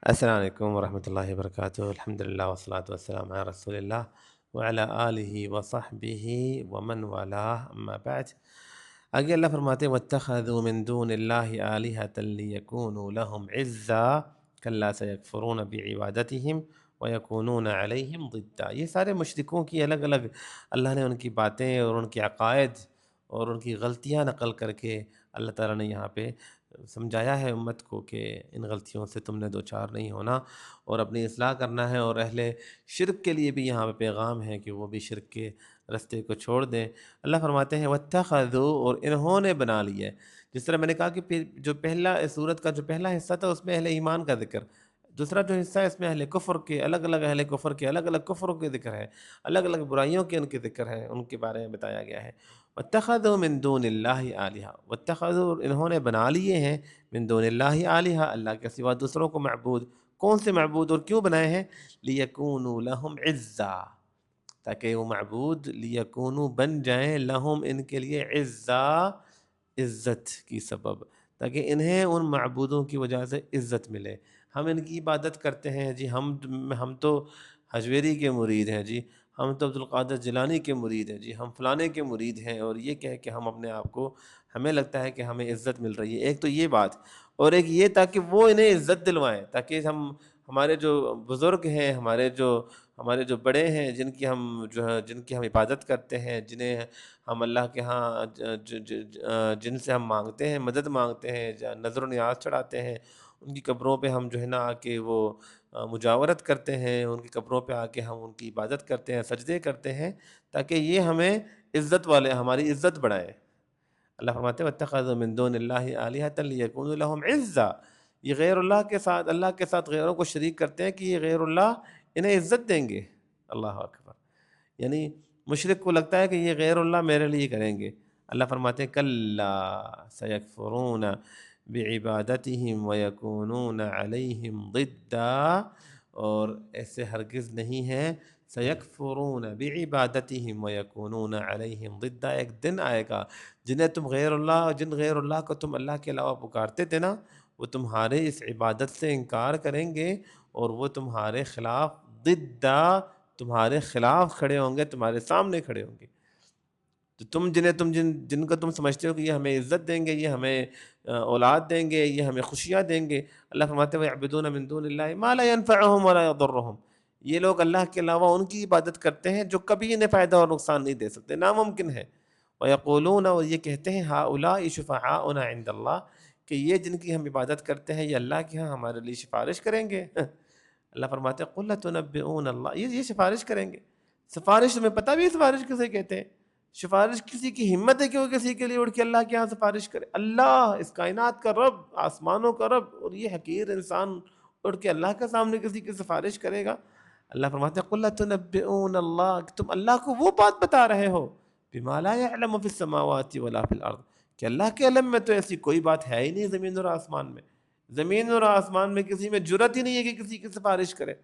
السلام علیکم ورحمۃ اللہ وبرکاتہ، الحمد للہ والصلاۃ والسلام علی رسول اللہ وعلی آلہ وصحبہ ومن والاه اما بعد۔ آگے اللہ فرماتے ہیں وَاتَّخَذُوا مِن دُونِ اللَّهِ آلِهَةً لِيَكُونُوا لَهُمْ عِزًّا كَلَّا سَيَكْفُرُونَ بِعِبَادَتِهِمْ وَيَكُونُونَ عَلَيْهِمْ ضِدًّا۔ یہ سارے مشرکوں کی الگ الگ اللہ نے ان کی باتیں اور ان کے عقائد اور ان کی غلطیاں نقل کر کے اللہ تعالیٰ نے یہاں پہ سمجھایا ہے امت کو کہ ان غلطیوں سے تم نے دوچار نہیں ہونا اور اپنی اصلاح کرنا ہے، اور اہل شرک کے لیے بھی یہاں پہ پیغام ہے کہ وہ بھی شرک کے رستے کو چھوڑ دیں۔ اللہ فرماتے ہیں وَاتَّخَذُوا، اور انہوں نے بنا لیا ہے۔ جس طرح میں نے کہا کہ جو پہلا سورت کا جو پہلا حصہ تھا اس میں اہل ایمان کا ذکر، دوسرا جو حصہ ہے اس میں اہل کفر کے الگ الگ اہل کفر کے الگ الگ کفروں کے ذکر ہے، الگ الگ برائیوں کے ان کے ذکر ہے، ان کے بارے میں بتایا گیا ہے۔ وَاتَّخَذُوا مِن دُونِ اللَّهِ آلِهَةً، وَاتَّخَذُوا، انہوں نے بنا لیے ہیں، من دون اللہ آلہہ، اللہ کے سوا دوسروں کو معبود۔ کون سے معبود اور کیوں بنائے ہیں؟ لیکونوا لہم عزا، تاکہ وہ معبود لیکونوا بن جائیں لہم ان کے لیے عزا، عزت کی سبب، تاکہ انہیں ان معبودوں کی وجہ سے عزت ملے۔ ہم ان کی عبادت کرتے ہیں جی، ہم تو حجویری کے مرید ہیں جی، ہم تو عبدالقادر جیلانی کے مرید ہیں جی، ہم فلانے کے مرید ہیں، اور یہ کہہ کہ ہم اپنے آپ کو، ہمیں لگتا ہے کہ ہمیں عزت مل رہی ہے۔ ایک تو یہ بات، اور ایک یہ تاکہ وہ انہیں عزت دلوائیں، تاکہ ہمارے جو بزرگ ہیں، ہمارے جو بڑے ہیں، جن کی ہم عبادت کرتے ہیں، جنہیں ہم اللہ کے ہاں جن سے ہم مانگتے ہیں، مدد مانگتے ہیں، نظر و نیاز چڑھاتے ہیں، ان کی قبروں پہ ہم جو ہے نا آ کے وہ مجاورت کرتے ہیں، ان کی قبروں پہ آ کے ہم ان کی عبادت کرتے ہیں، سجدے کرتے ہیں، تاکہ یہ ہمیں عزت والے، ہماری عزت بڑھائیں۔ اللہ فرماتے ہیں وَاتَّخَذُوا مِن دُونِ اللَّهِ آلِهَةً لِيَكُونُوا لَهُمْ عِزًّا۔ یہ غیر اللہ کے ساتھ غیروں کو شریک کرتے ہیں کہ یہ غیر اللہ انہیں عزت دیں گے۔ اللہ اکبر، یعنی مشرک کو لگتا ہے کہ یہ غیر اللہ میرے لیے کریں گے۔ اللہ فرماتے ہیں کَلَّا سَيَكْفُرُونَ بِعِبَادَتِهِمْ وَيَكُونُونَ عَلَيْهِمْ ضِدًّا، اور ایسے ہرگز نہیں ہے، سَيَكْفُرُونَ بِعِبَادَتِهِمْ وَيَكُونُونَ عَلَيْهِمْ ضِدًّا، ایک دن آئے گا جن غیر اللہ کو تم اللہ کے علاوہ پکارتے تھے نا، وہ تمہارے اس عبادت سے انکار کریں گے، اور وہ تمہارے خلاف ضدًا، تمہارے خلاف کھڑے ہوں گے، تمہارے سامنے کھڑے ہوں گے۔ تو جن کو تم سمجھتے ہو کہ یہ ہمیں عزت دیں گے، یہ ہمیں اولاد دیں گے، یہ ہمیں خوشیاں دیں گے، اللہ فرماتے ہیں وَيَعْبُدُونَ مِن دُونِ اللَّهِ مَا لَا يَنفَعُهُمْ وَلَا يَضُرُّهُمْ، یہ لوگ اللہ کے علاوہ ان کی عبادت کرتے ہیں جو کبھی انہیں فائدہ اور نقصان نہیں دے سکتے، ناممکن ہے۔ وَيَقُولُونَ، اور یہ کہتے ہیں هَؤُلَاءِ شُفَعَاؤُنَا عِندَ اللَّهِ، کہ یہ جن کی ہم عبادت کرتے ہیں یہ اللہ کے ہاں ہمارے لیے سفارش کریں گے۔ اللہ فرماتے ہیں قُلْ لَتُنَبِّئُونَ اللَّهَ، یہ سفارش کریں گے۔ سفارش تمہیں پتہ بھی ہے سفارش کسے کہتے ہیں؟ سفارش کسی کی ہمت ہے کہ وہ کسی کے لیے اٹھ کے اللہ کے ہاں سفارش کرے؟ اللہ، اس کائنات کا رب، آسمانوں کا رب، اور یہ حقیر انسان اٹھ کے اللہ کے سامنے کسی کی سفارش کرے گا؟ اللہ فرماتے ہیں قُلْ لَتُنَبِّئُونَ اللَّهَ، کہ تم اللہ کو وہ بات بتا رہے ہو بِمَا لَا يَعْلَمُ فِي السَّمَاوَاتِ وَلَا فِي الْأَرْضِ، کہ اللہ کے علم میں تو ایسی کوئی بات ہے ہی نہیں زمین اور آسمان میں، زمین اور آسمان میں کسی میں جرت ہی نہیں ہے کہ کسی کی سفارش کرے۔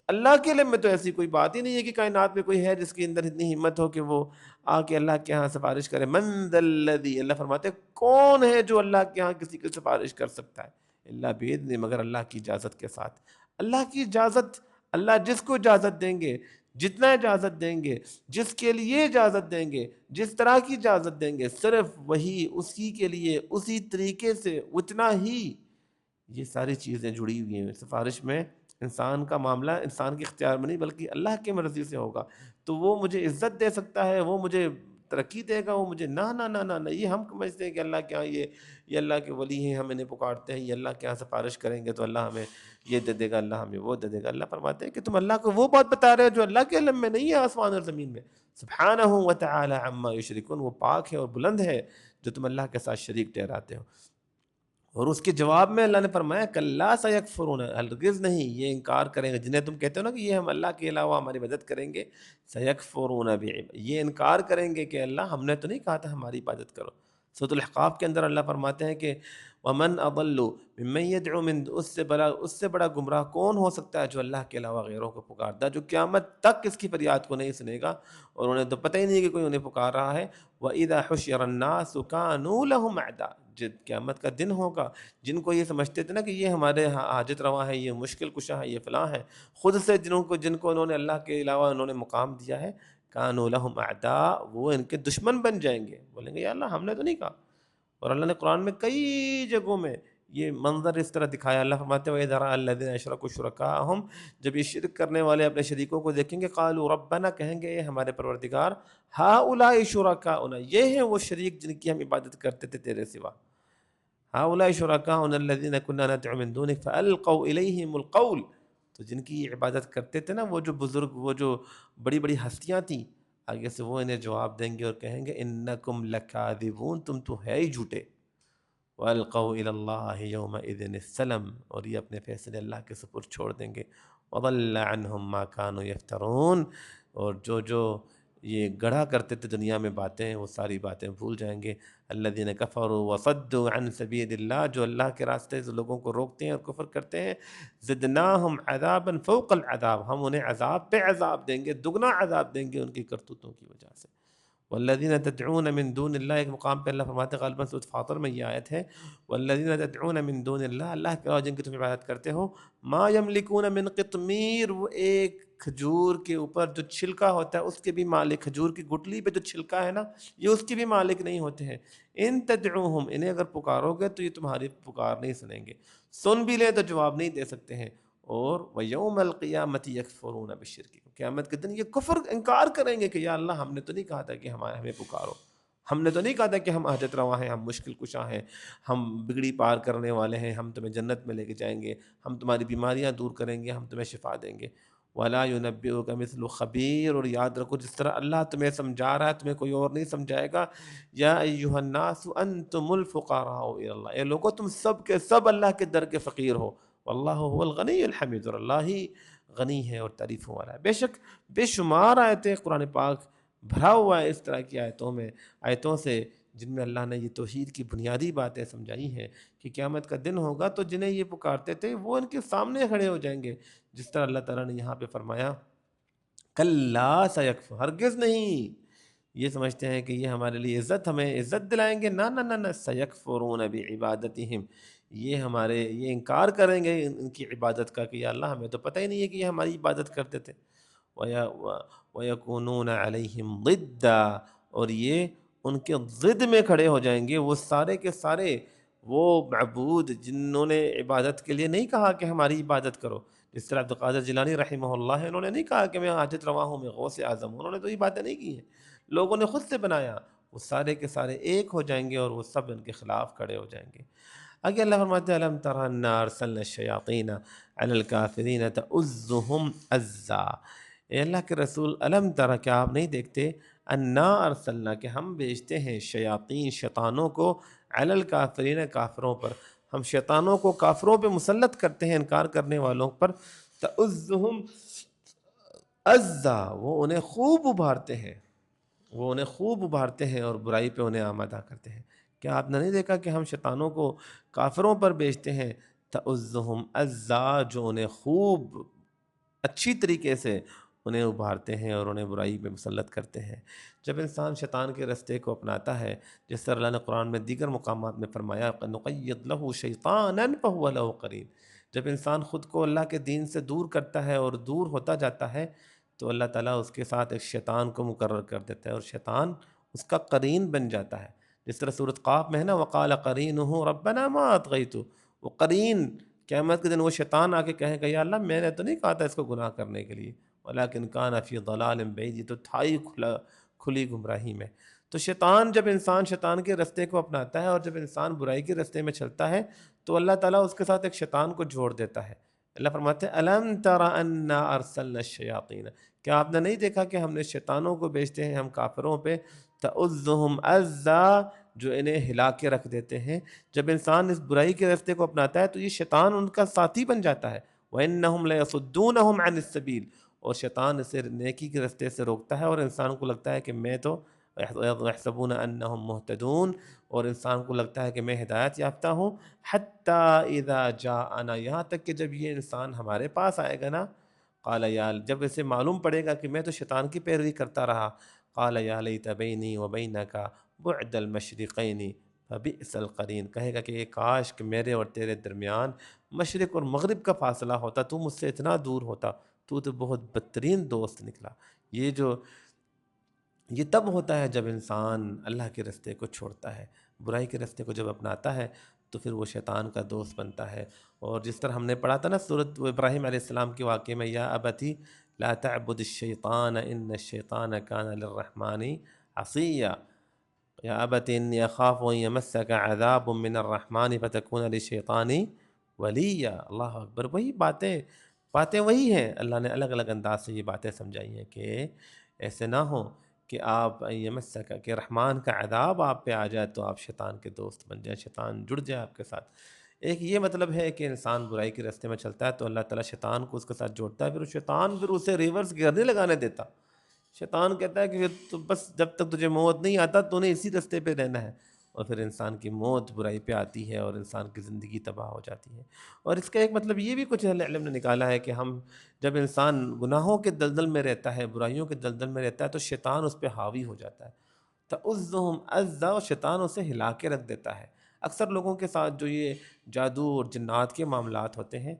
اللہ کے علم میں تو ایسی کوئی بات ہی نہیں ہے کہ کائنات میں کوئی ہے جس کے اندر اتنی ہمت ہو کہ وہ آ کے اللہ کے ہاں سفارش کرے۔ من ذا الذی، اللہ فرماتے ہیں کون ہے جو اللہ کے ہاں کسی کی سفارش کر سکتا ہے؟ اللہ بإذن، مگر اللہ کی اجازت کے ساتھ۔ اللہ کی اجازت، اللہ جس کو اجازت دیں گے، جتنا اجازت دیں گے، جس کے لیے اجازت دیں گے، جس طرح کی اجازت دیں گے، صرف وہی اسی کے لیے، اسی طریقے سے، اتنا ہی یہ ساری چیزیں جڑی ہوئی ہیں۔ سفارش میں انسان کا معاملہ انسان کے اختیار میں نہیں بلکہ اللہ کی مرضی سے ہوگا، تو وہ مجھے عزت دے سکتا ہے، وہ مجھے ترقی دے گا، وہ مجھے نہ نہ نہ نہ نہ، یہ ہم سمجھتے ہیں کہ اللہ کے ہاں یہ اللہ کے ولی ہیں، ہم انہیں پکارتے ہیں، یہ اللہ کے ہاں سفارش کریں گے تو اللہ ہمیں یہ دے دے گا، اللہ ہمیں وہ دے دے گا۔ اللہ فرماتے ہیں کہ تم اللہ کو وہ بات بتا رہے ہو جو اللہ کے علم میں نہیں ہے، آسمان اور زمین میں۔ سبحانہ وتعالی عما یشرکون، وہ پاک ہے اور بلند ہے جو تم اللہ کے ساتھ شریک ٹھہراتے ہو۔ اور اس کے جواب میں اللہ نے فرمایا کَلَّا سَيَكْفُرُونَ، ہرگز نہیں، یہ انکار کریں گے جنہیں تم کہتے ہو نا کہ یہ ہم اللہ کے علاوہ ہماری مدد کریں گے، سَيَكْفُرُونَ یہ انکار کریں گے کہ اللہ ہم نے تو نہیں کہا تھا ہماری عبادت کرو۔ سورۃ الاحقاف کے اندر اللہ فرماتے ہیں کہ وَمَنْ أَضَلُّ مِمَّن يَدْعُو مِن، اس سے بڑا گمراہ کون ہو سکتا ہے جو اللہ کے علاوہ غیروں کو پکارتا ہے، جو قیامت تک اس کی فریاد کو نہیں سنے گا، اور انہیں تو پتہ ہی نہیں کہ کوئی انہیں پکار رہا ہے۔ وَإِذَا حُشِرَ النَّاسُ كَانُوا لَهُمْ أَعْدَاءَ، قیامت کا دن ہوگا، جن کو یہ سمجھتے تھے نا کہ یہ ہمارے حاجت روا ہے، یہ مشکل کشا ہے، یہ فلاں ہے، خود سے جن کو انہوں نے اللہ کے علاوہ انہوں نے مقام دیا ہے، کانوا لہم اعداء، وہ ان کے دشمن بن جائیں گے، بولیں گے یا اللہ ہم نے تو نہیں کہا۔ اور اللہ نے قرآن میں کئی جگہوں میں یہ منظر اس طرح دکھایا۔ اللہ فرماتے ہیں وَإِذَا رَأَى الَّذِينَ أَشْرَكُوا شُرَكَاءَهُمْ، جب یہ شرک کرنے والے اپنے شریکوں کو دیکھیں گے، قالوا ربنا، کہیں گے اے ہمارے پروردگار، هؤلاء شركاؤنا، یہ ہیں وہ شریک جن کی ہم عبادت کرتے تھے تیرے سوا، هؤلاء شركاؤنا الذين كنا ندعو من دونك فألقوا إليهم القول، تو جن کی یہ عبادت کرتے تھے نا وہ جو بزرگ، وہ جو بڑی بڑی ہستیاں تھیں، آگے سے وہ انہیں جواب دیں گے اور کہیں گے انکم لکاذبون، تم تو ہے ہی جھوٹے، وَأَلْقَوْا إِلَى اللَّهِ يَوْمَئِذٍ السَّلَمَ، اور یہ اپنے فیصلے اللہ کے سپرد چھوڑ دیں گے، وَضَلَّ عَنْهُمْ مَا كَانُوا يَفْتَرُونَ، اور جو یہ گڑھا کرتے تھے دنیا میں باتیں، وہ ساری باتیں بھول جائیں گے۔ الَّذِينَ كَفَرُوا وَصَدُّوا عَنْ سَبِيلِ اللَّهِ، جو اللہ کے راستے سے لوگوں کو روکتے ہیں اور کفر کرتے ہیں، زِدْنَاهُمْ عَذَابًا فَوْقَ الْعَذَابِ، ہم انہیں عذاب پہ عذاب دیں گے، دگنا عذاب دیں گے ان کی کرتوتوں کی وجہ سے۔ والذین تدعون من دون اللہ، ایک مقام پہ اللہ فرماتے ہیں، غالباً سورۃ فاطر میں یہ آیت ہے، والذین تدعون من دون اللہ، اللہ کے علاوہ جن کی تم عبادت کرتے ہو، ما یملکون من قطمیر، وہ ایک کھجور کے اوپر جو چھلکا ہوتا ہے اس کے بھی مالک، کھجور کی گٹلی پہ جو چھلکا ہے نا، یہ اس کے بھی مالک نہیں ہوتے ہیں۔ ان تدعوہم، انہیں اگر پکارو گے تو یہ تمہاری پکار نہیں سنیں گے، سن بھی لیں تو جواب نہیں دے سکتے ہیں۔ اور وَيَوْمَ الْقِيَامَةِ يَكْفُرُونَ بِالشِّرْكِ، قیامت کے دن یہ کفر انکار کریں گے کہ یا اللہ ہم نے تو نہیں کہا تھا کہ ہمیں پکارو، ہم نے تو نہیں کہا تھا کہ ہم حاجت روا ہیں، ہم مشکل کشا ہیں، ہم بگڑی پار کرنے والے ہیں، ہم تمہیں جنت میں لے کے جائیں گے، ہم تمہاری بیماریاں دور کریں گے، ہم تمہیں شفا دیں گے۔ وَلَا يُنَبِّئُكَ مِثْلُ خَبِيرٌ، اور یاد رکھو جس طرح اللہ تمہیں سمجھا رہا ہے تمہیں کوئی اور نہیں سمجھائے گا۔ یا ایھا الناس انتم الفقراء الی اللہ، اے لوگو تم سب کے سب اللہ کے در کے فقیر ہو، واللہ هو الغنی الحمید، اور اللہ ہی غنی ہے اور تعریفوں والا ہے۔ بے شک بے شمار آیتیں قرآن پاک بھرا ہوا ہے اس طرح کی آیتوں سے جن میں اللہ نے یہ توحید کی بنیادی باتیں سمجھائی ہیں کہ قیامت کا دن ہوگا تو جنہیں یہ پکارتے تھے وہ ان کے سامنے کھڑے ہو جائیں گے، جس طرح اللہ تعالیٰ نے یہاں پہ فرمایا کلا سیکفر، ہرگز نہیں یہ سمجھتے ہیں کہ یہ ہمارے لیے ہمیں عزت دلائیں گے، نہ نہ نہ نہ، سیکفرون بعبادتہم، یہ انکار کریں گے ان کی عبادت کا کہ یا اللہ ہمیں تو پتہ ہی نہیں ہے کہ یہ ہماری عبادت کرتے تھے۔ وَيَكُونُونَ عَلَيْهِمْ ضِدًّا، اور یہ ان کے ضد میں کھڑے ہو جائیں گے، وہ سارے کے سارے وہ معبود جنہوں نے عبادت کے لیے نہیں کہا کہ ہماری عبادت کرو، جس طرح عبدالقادر جیلانی رحمہ اللہ ہے، انہوں نے نہیں کہا کہ میں حاجت روا ہوں، میں غوث اعظم ہوں، انہوں نے تو یہ باتیں نہیں کی ہیں، لوگوں نے خود سے بنایا، وہ سارے کے سارے ایک ہو جائیں گے اور وہ سب ان کے خلاف کھڑے ہو جائیں گے۔ آگے اللہ فرماتے ہیں الم تر انا ارسلنا الشیاطین علی الکافرین تؤزهم عزا، اے اللہ کے رسول الم تر، کیا آپ نہیں دیکھتے، انا ارسلنا، کہ ہم بھیجتے ہیں شیاطین، شیطانوں کو، علی الکافرین، کافروں پر، ہم شیطانوں کو کافروں پہ مسلط کرتے ہیں، انکار کرنے والوں پر، تؤزهم عزا، وہ انہیں خوب ابھارتے ہیں اور برائی پہ انہیں آمادہ کرتے ہیں۔ کیا آپ نے نہیں دیکھا کہ ہم شیطانوں کو کافروں پر بیچتے ہیں، تؤزهم عزا، جو انہیں خوب اچھی طریقے سے انہیں ابھارتے ہیں اور انہیں برائی پہ مسلط کرتے ہیں۔ جب انسان شیطان کے رستے کو اپناتا ہے، جس طرح اللہ نے قرآن میں دیگر مقامات میں فرمایا نقید لہ شیطانا فہو لہ قرین، جب انسان خود کو اللہ کے دین سے دور کرتا ہے اور دور ہوتا جاتا ہے تو اللہ تعالیٰ اس کے ساتھ ایک شیطان کو مقرر کر دیتا ہے اور شیطان اس کا قرین بن جاتا ہے، جس طرح سورۃ قاف میں ہے نا وقال قرینہ ربنا ما اطغیتہ، وہ قرین قیامت کے دن وہ شیطان آ کے کہے گا یا اللہ میں نے تو نہیں کہا تھا اس کو گناہ کرنے کے لیے، ولیکن کان فی ضلال بعید، تو تھا ہی کھلی گمراہی میں۔ تو جب انسان شیطان کے رستے کو اپناتا ہے اور جب انسان برائی کے رستے میں چلتا ہے تو اللہ تعالیٰ اس کے ساتھ ایک شیطان کو جوڑ دیتا ہے۔ اللہ فرماتے ہیں الم تر انا ارسلنا الشیاطین، کیا آپ نے نہیں دیکھا کہ ہم نے شیطانوں کو بھیجتے ہیں ہم کافروں پہ، تؤزهم عزا، جو انہیں ہلا کے رکھ دیتے ہیں۔ جب انسان اس برائی کے راستے کو اپناتا ہے تو یہ شیطان ان کا ساتھی بن جاتا ہے، وَإِنَّهُمْ لَيَصُدُّونَهُمْ عَنِ السَّبِيلِ، اور شیطان اسے نیکی کے راستے سے روکتا ہے اور انسان کو لگتا ہے کہ میں تو يَحْسَبُونَ أَنَّهُمْ مُهْتَدُونَ، اور انسان کو لگتا ہے کہ میں ہدایت یافتہ ہوں، حَتَّى إِذَا جَاءَنَا، یہاں تک کہ جب یہ انسان ہمارے پاس آئے گا نا، قال یا، جب اسے معلوم پڑے گا کہ میں تو شیطان کی پیروی کرتا رہا، قال یا لیت بینی و بینک بعد المشرقین، فبئس القرین، کہے گا کہ کاش کہ میرے اور تیرے درمیان مشرق اور مغرب کا فاصلہ ہوتا، تو مجھ سے اتنا دور ہوتا، تو بہت بدترین دوست نکلا۔ یہ تب ہوتا ہے جب انسان اللہ کے رستے کو چھوڑتا ہے، برائی کے رستے کو جب اپناتا ہے تو پھر وہ شیطان کا دوست بنتا ہے۔ اور جس طرح ہم نے پڑھا تھا نا سورۃ ابراہیم علیہ السلام کے واقعے میں، یا ابتی لا تعبد الشیطان ان الشیطان کان للرحمن عصیا، یا ابت انی اخاف ان یمسک عذاب من الرحمن فتکون للشیطان ولیا۔ اللہ اکبر، وہی باتیں وہی ہیں، اللہ نے الگ الگ انداز سے یہ باتیں سمجھائی ہیں کہ ایسے نہ ہو کہ آپ یمسک، کہ رحمان کا عذاب آپ پہ آ جائے تو آپ شیطان کے دوست بن جائیں، شیطان جڑ جائے آپ کے ساتھ۔ ایک یہ مطلب ہے کہ انسان برائی کے راستے میں چلتا ہے تو اللہ تعالیٰ شیطان کو اس کے ساتھ جوڑتا ہے، پھر شیطان پھر اسے ریورس گیئر نہیں لگانے دیتا۔ شیطان کہتا ہے کہ تو بس جب تک تجھے موت نہیں آتا تو نے اسی راستے پہ رہنا ہے، اور پھر انسان کی موت برائی پہ آتی ہے اور انسان کی زندگی تباہ ہو جاتی ہے۔ اور اس کا ایک مطلب یہ بھی کچھ اہل علم نے نکالا ہے کہ جب انسان گناہوں کے دلدل میں رہتا ہے، برائیوں کے دلدل میں رہتا ہے، تو شیطان اس پہ حاوی ہو جاتا ہے، تَعُزُّهُمْ عَزًّا، اور شیطان اسے ہلا کے رکھ دیتا ہے۔ اکثر لوگوں کے ساتھ جو یہ جادو اور جنات کے معاملات ہوتے ہیں،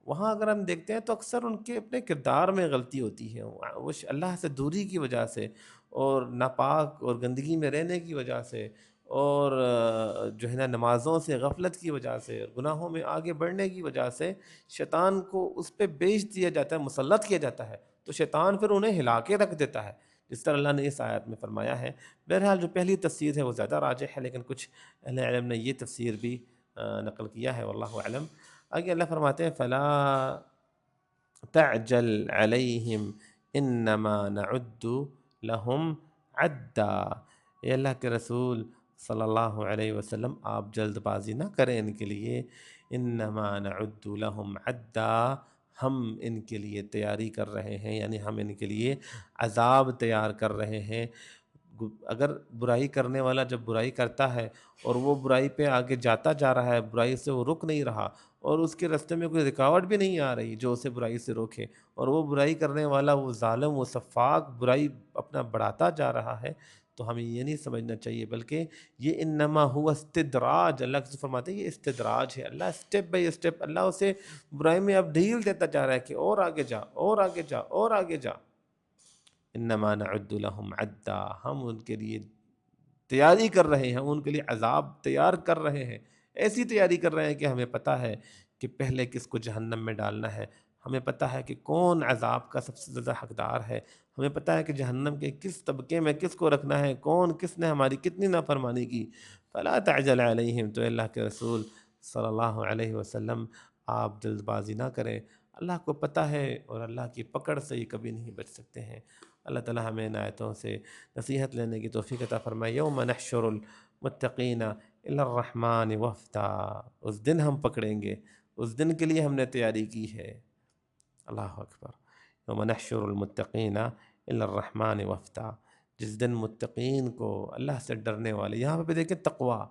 وہاں اگر ہم دیکھتے ہیں تو اکثر ان کے اپنے کردار میں غلطی ہوتی ہے، وہ اللہ سے دوری کی وجہ سے اور ناپاک اور گندگی میں رہنے کی وجہ سے، اور جو ہے نا نمازوں سے غفلت کی وجہ سے اور گناہوں میں آگے بڑھنے کی وجہ سے شیطان کو اس پہ بیچ دیا جاتا ہے، مسلط کیا جاتا ہے، تو شیطان پھر انہیں ہلا کے رکھ دیتا ہے، جس طرح اللہ نے اس آیت میں فرمایا ہے۔ بہرحال جو پہلی تفسیر ہے وہ زیادہ راجح ہے، لیکن کچھ اہل علم نے یہ تفسیر بھی نقل کیا ہے، واللہ اعلم۔ آگے اللہ فرماتے ہیں فلا تعجل علیہم انما نعد لہم عدا، اے اللہ کے رسول صلی اللہ علیہ وسلم آپ جلد بازی نہ کریں ان کے لیے، انما نعد لہم عدا، ہم ان کے لیے تیاری کر رہے ہیں، یعنی ہم ان کے لیے عذاب تیار کر رہے ہیں۔ اگر برائی کرنے والا جب برائی کرتا ہے اور وہ برائی پہ آگے جاتا جا رہا ہے، برائی سے وہ رک نہیں رہا اور اس کے راستے میں کوئی رکاوٹ بھی نہیں آ رہی جو اسے برائی سے روکے، اور وہ برائی کرنے والا، وہ ظالم، وہ سفاک برائی اپنا بڑھاتا جا رہا ہے، تو ہمیں یہ نہیں سمجھنا چاہیے، بلکہ یہ انما ہوا استدراج، اللہ کے فرماتے ہیں یہ استدراج ہے، اللہ اسٹیپ بائی اسٹیپ اللہ اسے برائی میں اب ڈھیل دیتا جا رہا ہے کہ اور آگے جا، اور آگے جا، اور آگے جا۔ انما نعد لہم عدا، ہم ان کے لیے تیاری کر رہے ہیں، ہم ان کے لیے عذاب تیار کر رہے ہیں، ایسی تیاری کر رہے ہیں کہ ہمیں پتہ ہے کہ پہلے کس کو جہنم میں ڈالنا ہے، ہمیں پتہ ہے کہ کون عذاب کا سب سے زیادہ حقدار ہے، ہمیں پتہ ہے کہ جہنم کے کس طبقے میں کس کو رکھنا ہے، کس نے ہماری کتنی نافرمانی کی۔ فلا تعجل علیہم، تو اللہ کے رسول صلی اللہ علیہ وسلم آپ جلد بازی نہ کریں، اللہ کو پتہ ہے اور اللہ کی پکڑ سے یہ کبھی نہیں بچ سکتے ہیں۔ اللہ تعالی ہمیں ان آیتوں سے نصیحت لینے کی توفیق عطا فرمائے۔ یوم نحشر المتقین الی الرحمن وفدا، اس دن ہم پکڑیں گے، اس دن کے لیے ہم نے تیاری کی ہے۔ اللہ اکبر، یوم نحشر المتقین الی الرحمن وفدا، جس دن متقین کو، اللہ سے ڈرنے والے، یہاں پہ دیکھیں تقویٰ،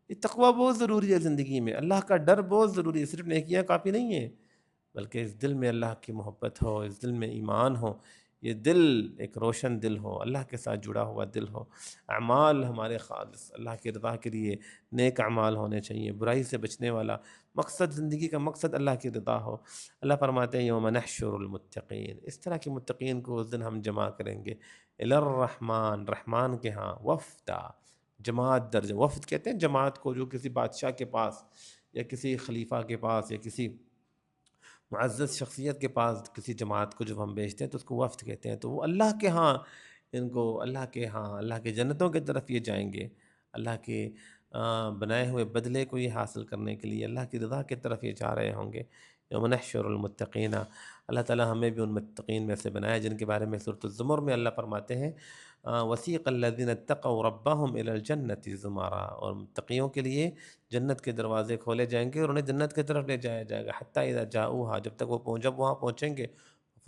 یہ تقویٰ بہت ضروری ہے زندگی میں، اللہ کا ڈر بہت ضروری ہے، صرف نیکیاں کافی نہیں ہیں، بلکہ اس دل میں اللہ کی محبت ہو، اس دل میں ایمان ہو، یہ دل ایک روشن دل ہو، اللہ کے ساتھ جڑا ہوا دل ہو، اعمال ہمارے خالص اللہ کی رضا کے لیے نیک اعمال ہونے چاہیے، برائی سے بچنے والا مقصد، زندگی کا مقصد اللہ کی رضا ہو۔ اللہ فرماتے ہیں یوم نحشر المتقین، اس طرح کے متقین کو اس دن ہم جمع کریں گے، الی الرحمن، رحمان کے ہاں، وفدا، جماعت درجہ، وفد کہتے ہیں جماعت کو جو کسی بادشاہ کے پاس یا کسی خلیفہ کے پاس یا کسی معزز شخصیت کے پاس کسی جماعت کو جب ہم بھیجتے ہیں تو اس کو وفد کہتے ہیں، تو وہ اللہ کے ہاں، ان کو اللہ کے ہاں، اللہ کے جنتوں کی طرف یہ جائیں گے، اللہ کے بنائے ہوئے بدلے کو یہ حاصل کرنے کے لیے اللہ کی رضا کی طرف یہ جا رہے ہوں گے۔ یوم نحشر المتقین، اللہ تعالی ہمیں بھی ان متقین میں سے بنائے جن کے بارے میں سورۃ الزمر میں اللہ فرماتے ہیں وسیق الذین اتقوا ربهم الی الجنۃ زمرا، اور متقیوں کے لیے جنت کے دروازے کھولے جائیں گے اور انہیں جنت کی طرف لے جایا جائے گا، حتی اذا جاؤوہا، جب تک وہ جب وہاں پہنچیں گے،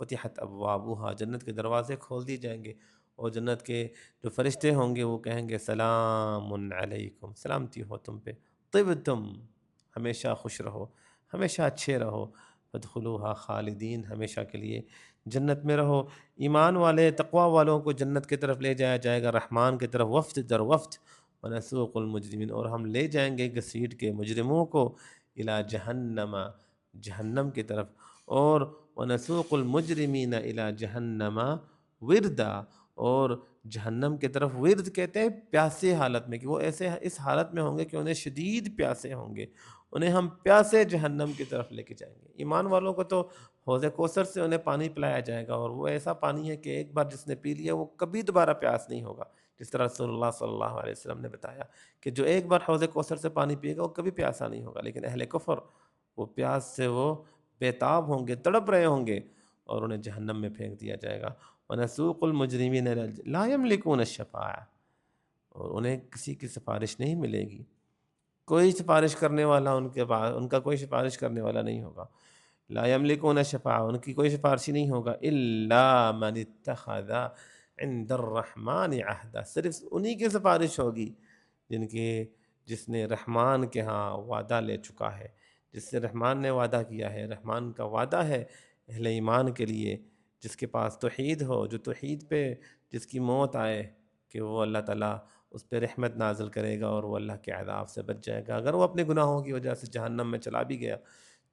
فتحت ابوابوہا، جنت کے دروازے کھول دی جائیں گے، اور جنت کے جو فرشتے ہوں گے وہ کہیں گے سلام علیکم، سلامتی ہو تم پہ، طبتم، ہمیشہ خوش رہو، ہمیشہ اچھے رہو، فادخلوہا خالدین، ہمیشہ کے لیے جنت میں رہو۔ ایمان والے تقوی والوں کو جنت کی طرف لے جایا جائے گا، رحمان کی طرف، وفد در وفد، ونسوق المجرمین، اور ہم لے جائیں گے گھسیٹ کے مجرموں کو الی جہنم، جہنم کی طرف، اور ونسوق المجرمین الی جہنم وردا، اور جہنم کی طرف ورد کہتے ہیں پیاسے حالت میں، کہ وہ ایسے اس حالت میں ہوں گے کہ انہیں شدید پیاسے ہوں گے، انہیں ہم پیاسے جہنم کی طرف لے کے جائیں گے۔ ایمان والوں کو تو حوض کوثر سے انہیں پانی پلایا جائے گا، اور وہ ایسا پانی ہے کہ ایک بار جس نے پی لیا وہ کبھی دوبارہ پیاس نہیں ہوگا، جس طرح رسول اللہ صلی اللہ علیہ وسلم نے بتایا کہ جو ایک بار حوض کوثر سے پانی پیے گا وہ کبھی پیاسا نہیں ہوگا۔ لیکن اہل کفر، وہ پیاس سے وہ بےتاب ہوں گے، تڑپ رہے ہوں گے، اور انہیں جہنم میں پھینک دیا جائے گا۔ وَنَسُوقُ الْمُجْرِمِينَ لَا يَمْلِكُونَ الشَّفَاعَةَ، اور انہیں کسی کی سفارش نہیں ملے گی، کوئی سفارش کرنے والا ان کے پاس، ان کا کوئی سفارش کرنے والا نہیں ہوگا۔ لا یملکون الشفاعہ، ان کی کوئی سفارشی نہیں ہوگا، الا من اتخذ عند الرحمن عہدا، صرف انہی کی سفارش ہوگی جس نے رحمان کے ہاں وعدہ لے چکا ہے، جس سے رحمان نے وعدہ کیا ہے۔ رحمان کا وعدہ ہے اہل ایمان کے لیے، جس کے پاس توحید ہو، جو توحید پہ جس کی موت آئے، کہ وہ اللہ تعالیٰ اس پہ رحمت نازل کرے گا اور وہ اللہ کے عذاب سے بچ جائے گا۔ اگر وہ اپنے گناہوں کی وجہ سے جہنم میں چلا بھی گیا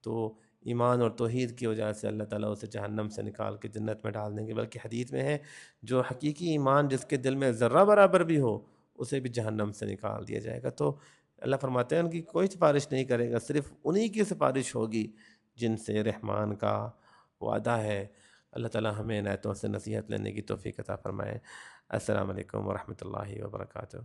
تو ایمان اور توحید کی وجہ سے اللہ تعالیٰ اسے جہنم سے نکال کے جنت میں ڈال دیں گے۔ بلکہ حدیث میں ہے جو حقیقی ایمان جس کے دل میں ذرہ برابر بھی ہو اسے بھی جہنم سے نکال دیا جائے گا۔ تو اللہ فرماتے ہیں ان کی کوئی سفارش نہیں کرے گا، صرف انہی کی سفارش ہوگی جن سے رحمان کا وعدہ ہے۔ اللہ تعالیٰ ہمیں عنایتوں سے نصیحت لینے کی توفیق عطا فرمائے۔ السلام علیکم ورحمۃ اللہ وبرکاتہ۔